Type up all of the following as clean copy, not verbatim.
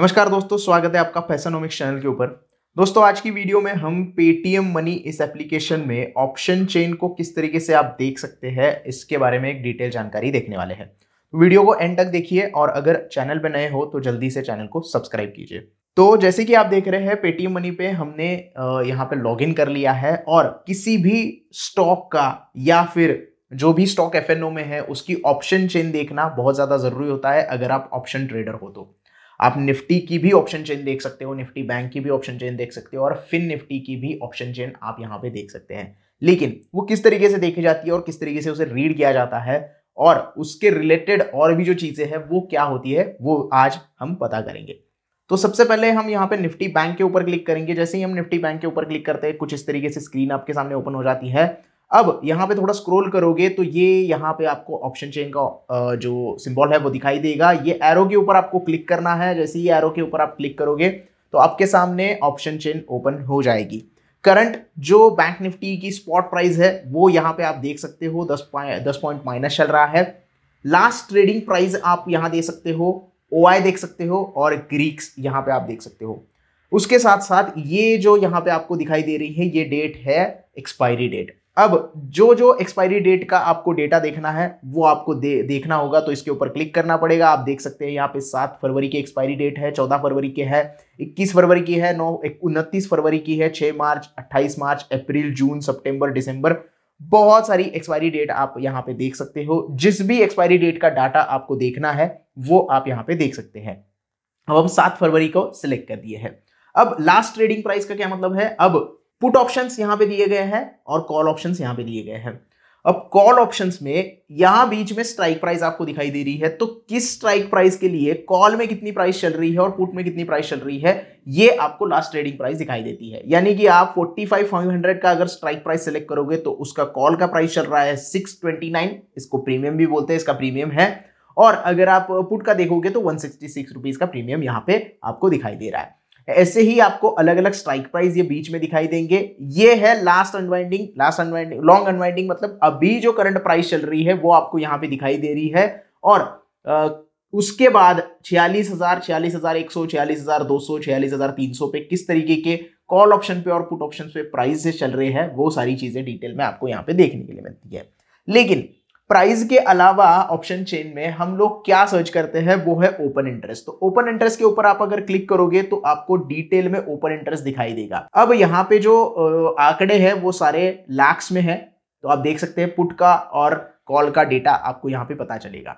नमस्कार दोस्तों, स्वागत है आपका पैसानोमिक्स चैनल के ऊपर। दोस्तों, आज की वीडियो में हम पेटीएम मनी इस एप्लीकेशन में ऑप्शन चेन को किस तरीके से आप देख सकते हैं, इसके बारे में एक डिटेल जानकारी देखने वाले हैं। वीडियो को एंड तक देखिए और अगर चैनल पर नए हो तो जल्दी से चैनल को सब्सक्राइब कीजिए। तो जैसे कि आप देख रहे हैं, पेटीएम मनी पे हमने यहाँ पे लॉगिन कर लिया है और किसी भी स्टॉक का या फिर जो भी स्टॉक एफएनओ में है उसकी ऑप्शन चेन देखना बहुत ज़्यादा ज़रूरी होता है अगर आप ऑप्शन ट्रेडर हो तो। आप निफ्टी की भी ऑप्शन चेन देख सकते हो, निफ्टी बैंक की भी ऑप्शन चेन देख सकते हो और फिन निफ्टी की भी ऑप्शन चेन आप यहाँ पे देख सकते हैं। लेकिन वो किस तरीके से देखी जाती है और किस तरीके से उसे रीड किया जाता है और उसके रिलेटेड और भी जो चीज़ें हैं वो क्या होती है, वो आज हम पता करेंगे। तो सबसे पहले हम यहाँ पे निफ्टी बैंक के ऊपर क्लिक करेंगे। जैसे ही हम निफ्टी बैंक के ऊपर क्लिक करते हैं, कुछ इस तरीके से स्क्रीन आपके सामने ओपन हो जाती है। अब यहाँ पे थोड़ा स्क्रॉल करोगे तो ये यहाँ पे आपको ऑप्शन चेन का जो सिंबल है वो दिखाई देगा। ये एरो के ऊपर आपको क्लिक करना है। जैसे ही एरो के ऊपर आप क्लिक करोगे तो आपके सामने ऑप्शन चेन ओपन हो जाएगी। करंट जो बैंक निफ्टी की स्पॉट प्राइस है वो यहाँ पे आप देख सकते हो, 10 पॉइंट माइनस चल रहा है। लास्ट ट्रेडिंग प्राइस आप यहाँ दे सकते हो, ओआई देख सकते हो और ग्रीक्स यहाँ पे आप देख सकते हो। उसके साथ साथ ये जो यहाँ पे आपको दिखाई दे रही है ये डेट है एक्सपायरी डेट। अब जो एक्सपायरी डेट का आपको डेटा देखना है वो आपको देखना होगा तो इसके ऊपर क्लिक करना पड़ेगा। आप देख सकते हैं यहाँ पे 7 फरवरी की एक्सपायरी डेट है, 14 फरवरी की है, 21 फरवरी की है, 29 फरवरी की है, 6 मार्च, 28 मार्च, अप्रैल, जून, सितंबर, दिसंबर, बहुत सारी एक्सपायरी डेट आप यहाँ पे देख सकते हो। जिस भी एक्सपायरी डेट का डाटा आपको देखना है वो आप यहाँ पे देख सकते हैं। अब हम 7 फरवरी को सिलेक्ट कर दिए हैं। अब लास्ट ट्रेडिंग प्राइस का क्या मतलब है, अब पुट ऑप्शंस यहां पे दिए गए हैं और कॉल ऑप्शंस यहां पे दिए गए हैं। अब कॉल ऑप्शंस में यहां बीच में स्ट्राइक प्राइस आपको दिखाई दे रही है, तो किस स्ट्राइक प्राइस के लिए कॉल में कितनी प्राइस चल रही है और पुट में कितनी प्राइस चल रही है, ये आपको लास्ट ट्रेडिंग प्राइस दिखाई देती है। यानी कि आप 45,500 का अगर स्ट्राइक प्राइस सेलेक्ट करोगे तो उसका कॉल का प्राइस चल रहा है 629, इसको प्रीमियम भी बोलते हैं, इसका प्रीमियम है। और अगर आप पुट का देखोगे तो 166 रुपीज का प्रीमियम यहां पे आपको दिखाई दे रहा है। ऐसे ही आपको अलग अलग स्ट्राइक प्राइस ये बीच में दिखाई देंगे। ये है लास्ट अनवाइंडिंग, लॉन्ग अनवाइंडिंग, मतलब अभी जो करंट प्राइस चल रही है वो आपको यहाँ पे दिखाई दे रही है। और उसके बाद 46,000, 46,100, 46,200, 46,300 पे किस तरीके के कॉल ऑप्शन पे और पुट ऑप्शन पे प्राइस चल रहे हैं वो सारी चीजें डिटेल में आपको यहाँ पे देखने के लिए मिलती है। लेकिन प्राइस के अलावा ऑप्शन चेन में हम लोग क्या सर्च करते हैं वो है ओपन इंटरेस्ट। तो ओपन इंटरेस्ट के ऊपर आप अगर क्लिक करोगे तो आपको डिटेल में ओपन इंटरेस्ट दिखाई देगा। अब यहाँ पे जो आंकड़े हैं वो सारे लाख्स में है, तो आप देख सकते हैं पुट का और कॉल का डेटा आपको यहाँ पे पता चलेगा।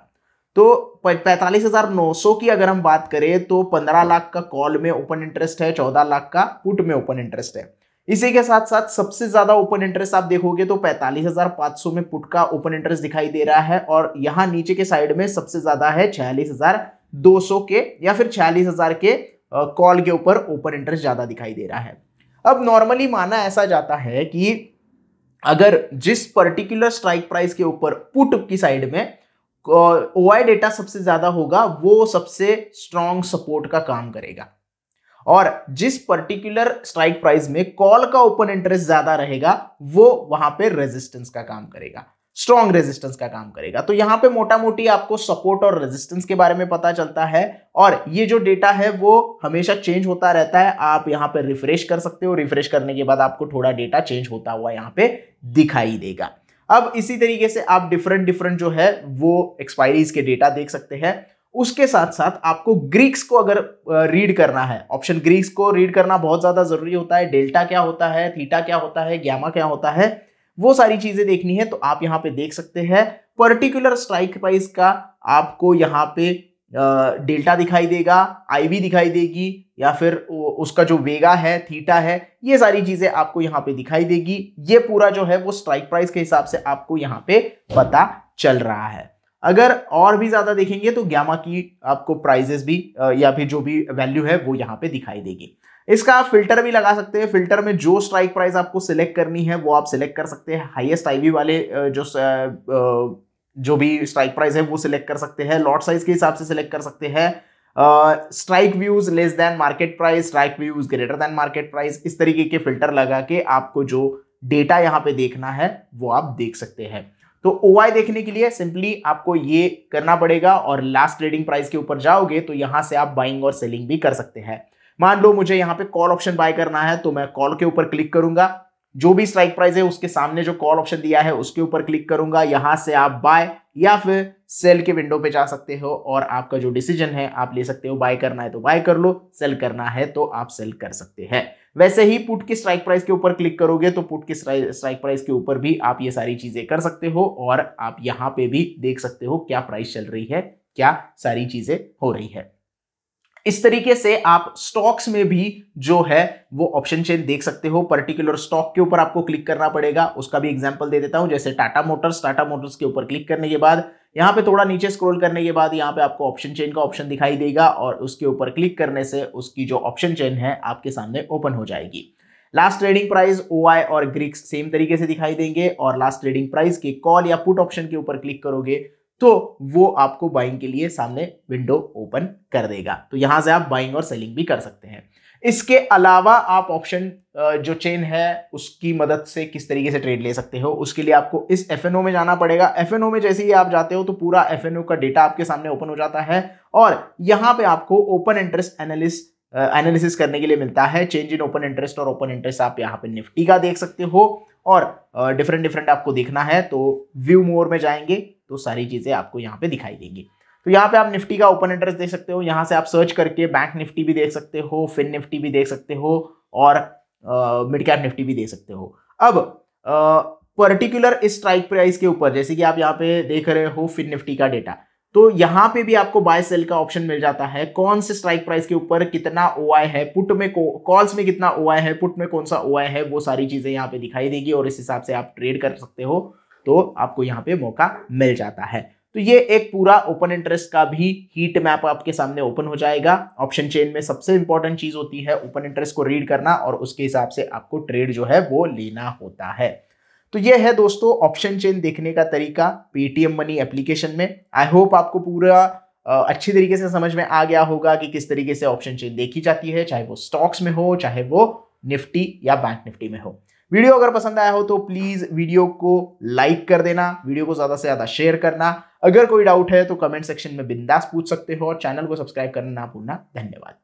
तो 45,900 की अगर हम बात करें तो 15 लाख का कॉल में ओपन इंटरेस्ट है, 14 लाख का पुट में ओपन इंटरेस्ट है। इसी के साथ साथ सबसे ज्यादा ओपन इंटरेस्ट आप देखोगे तो 45,500 में पुट का ओपन इंटरेस्ट दिखाई दे रहा है और यहां नीचे के साइड में सबसे ज्यादा है 46,200 के या फिर 46,000 के कॉल के ऊपर ओपन इंटरेस्ट ज्यादा दिखाई दे रहा है। अब नॉर्मली माना ऐसा जाता है कि अगर जिस पर्टिकुलर स्ट्राइक प्राइस के ऊपर पुट की साइड में ओआई डेटा सबसे ज्यादा होगा वो सबसे स्ट्रॉन्ग सपोर्ट का काम करेगा और जिस पर्टिकुलर स्ट्राइक प्राइस में कॉल का ओपन इंटरेस्ट ज्यादा रहेगा वो वहां पे रेजिस्टेंस का काम करेगा, स्ट्रॉन्ग रेजिस्टेंस का काम करेगा। तो यहां पे मोटा मोटी आपको सपोर्ट और रेजिस्टेंस के बारे में पता चलता है और ये जो डेटा है वो हमेशा चेंज होता रहता है। आप यहां पे रिफ्रेश कर सकते हो, रिफ्रेश करने के बाद आपको थोड़ा डेटा चेंज होता हुआ यहां पे दिखाई देगा। अब इसी तरीके से आप डिफरेंट जो है वो एक्सपायरीज के डेटा देख सकते हैं। उसके साथ साथ आपको ग्रीक्स को अगर रीड करना है, ऑप्शन ग्रीक्स को रीड करना बहुत ज्यादा जरूरी होता है। डेल्टा क्या होता है, थीटा क्या होता है, गैमा क्या होता है, वो सारी चीजें देखनी है तो आप यहाँ पे देख सकते हैं। पर्टिकुलर स्ट्राइक प्राइस का आपको यहाँ पे डेल्टा दिखाई देगा, आईवी दिखाई देगी या फिर उसका जो वेगा है, थीटा है, ये सारी चीजें आपको यहाँ पे दिखाई देगी। ये पूरा जो है वो स्ट्राइक प्राइस के हिसाब से आपको यहाँ पे पता चल रहा है। अगर और भी ज्यादा देखेंगे तो गैमा की आपको प्राइजेस भी या फिर जो भी वैल्यू है वो यहाँ पे दिखाई देगी। इसका आप फिल्टर भी लगा सकते हैं। फिल्टर में जो स्ट्राइक प्राइस आपको सिलेक्ट करनी है वो आप सिलेक्ट कर सकते हैं। हाईएस्ट आईवी वाले जो भी स्ट्राइक प्राइस है वो सिलेक्ट कर सकते हैं। लॉट साइज के हिसाब से सिलेक्ट कर सकते हैं। Strike views less than market price, strike views greater than market price, इस तरीके के फिल्टर लगा के आपको जो डेटा यहाँ पे देखना है वो आप देख सकते हैं। तो OI देखने के लिए सिंपली आपको ये करना पड़ेगा और लास्ट ट्रेडिंग प्राइस के ऊपर जाओगे तो यहां से आप बाइंग और सेलिंग भी कर सकते हैं। मान लो मुझे यहाँ पे कॉल ऑप्शन बाय करना है तो मैं कॉल के ऊपर क्लिक करूंगा, जो भी स्ट्राइक प्राइस है उसके सामने जो कॉल ऑप्शन दिया है उसके ऊपर क्लिक करूंगा, यहां से आप बाय या फिर सेल के विंडो पे जा सकते हो और आपका जो डिसीजन है आप ले सकते हो। बाय करना है तो बाय कर लो, सेल करना है तो आप सेल कर सकते हैं। वैसे ही पुट की स्ट्राइक प्राइस के ऊपर क्लिक करोगे तो पुट की स्ट्राइक प्राइस के ऊपर भी आप ये सारी चीजें कर सकते हो और आप यहां पे भी देख सकते हो क्या प्राइस चल रही है, क्या सारी चीजें हो रही है। इस तरीके से आप स्टॉक्स में भी जो है वो ऑप्शन चेन देख सकते हो। पर्टिकुलर स्टॉक के ऊपर आपको क्लिक करना पड़ेगा, उसका भी एग्जांपल दे देता हूं। जैसे टाटा मोटर्स के ऊपर क्लिक करने के बाद यहां पे थोड़ा नीचे स्क्रॉल करने के बाद यहां पे आपको ऑप्शन चेन का ऑप्शन दिखाई देगा और उसके ऊपर क्लिक करने से उसकी जो ऑप्शन चेन है आपके सामने ओपन हो जाएगी। लास्ट ट्रेडिंग प्राइस, OI और ग्रिक्स सेम तरीके से दिखाई देंगे और लास्ट ट्रेडिंग प्राइस के कॉल या पुट ऑप्शन के ऊपर क्लिक करोगे तो वो आपको बाइंग के लिए सामने विंडो ओपन कर देगा। तो यहां से आप बाइंग और सेलिंग भी कर सकते हैं। इसके अलावा आप ऑप्शन जो चेन है उसकी मदद से किस तरीके से ट्रेड ले सकते हो, उसके लिए आपको इस FNO में जाना पड़ेगा। FNO में जैसे ही आप जाते हो तो पूरा FNO का डेटा आपके सामने ओपन हो जाता है और यहां पे आपको ओपन इंटरेस्ट एनालिसिस करने के लिए मिलता है। चेंज इन ओपन इंटरेस्ट और ओपन इंटरेस्ट आप यहाँ पे निफ्टी का देख सकते हो और डिफरेंट आपको देखना है तो व्यू मोर में जाएंगे तो सारी चीजें आपको यहाँ पे दिखाई देंगी। तो यहाँ पे आप निफ्टी का ओपन इंटरेस्ट देख सकते हो, यहाँ से आप सर्च करके बैंक निफ्टी भी देख सकते हो, फिन निफ्टी भी देख सकते हो और मिड कैप निफ्टी भी देख सकते हो। अब पर्टिकुलर इस स्ट्राइक प्राइस के ऊपर जैसे कि आप यहाँ पे देख रहे हो फिन निफ्टी का डेटा, तो यहां पे भी आपको बाय सेल का ऑप्शन मिल जाता है। कौन से स्ट्राइक प्राइस के ऊपर कितना OI है, पुट में कॉल्स में कितना OI है, पुट में कौन सा OI है, वो सारी चीजें यहाँ पे दिखाई देगी और इस हिसाब से आप ट्रेड कर सकते हो। तो आपको यहाँ पे मौका मिल जाता है। तो ये एक पूरा ओपन इंटरेस्ट का भी हीट मैप आपके सामने ओपन हो जाएगा। ऑप्शन चेन में सबसे इंपॉर्टेंट चीज होती है ओपन इंटरेस्ट को रीड करना और उसके हिसाब से आपको ट्रेड जो है वो लेना होता है। तो ये है दोस्तों ऑप्शन चेन देखने का तरीका पेटीएम मनी एप्लीकेशन में। आई होप आपको पूरा अच्छी तरीके से समझ में आ गया होगा कि किस तरीके से ऑप्शन चेन देखी जाती है, चाहे वो स्टॉक्स में हो, चाहे वो निफ्टी या बैंक निफ्टी में हो। वीडियो अगर पसंद आया हो तो प्लीज वीडियो को लाइक कर देना, वीडियो को ज्यादा से ज्यादा शेयर करना। अगर कोई डाउट है तो कमेंट सेक्शन में बिंदास पूछ सकते हो और चैनल को सब्सक्राइब करना ना भूलना। धन्यवाद।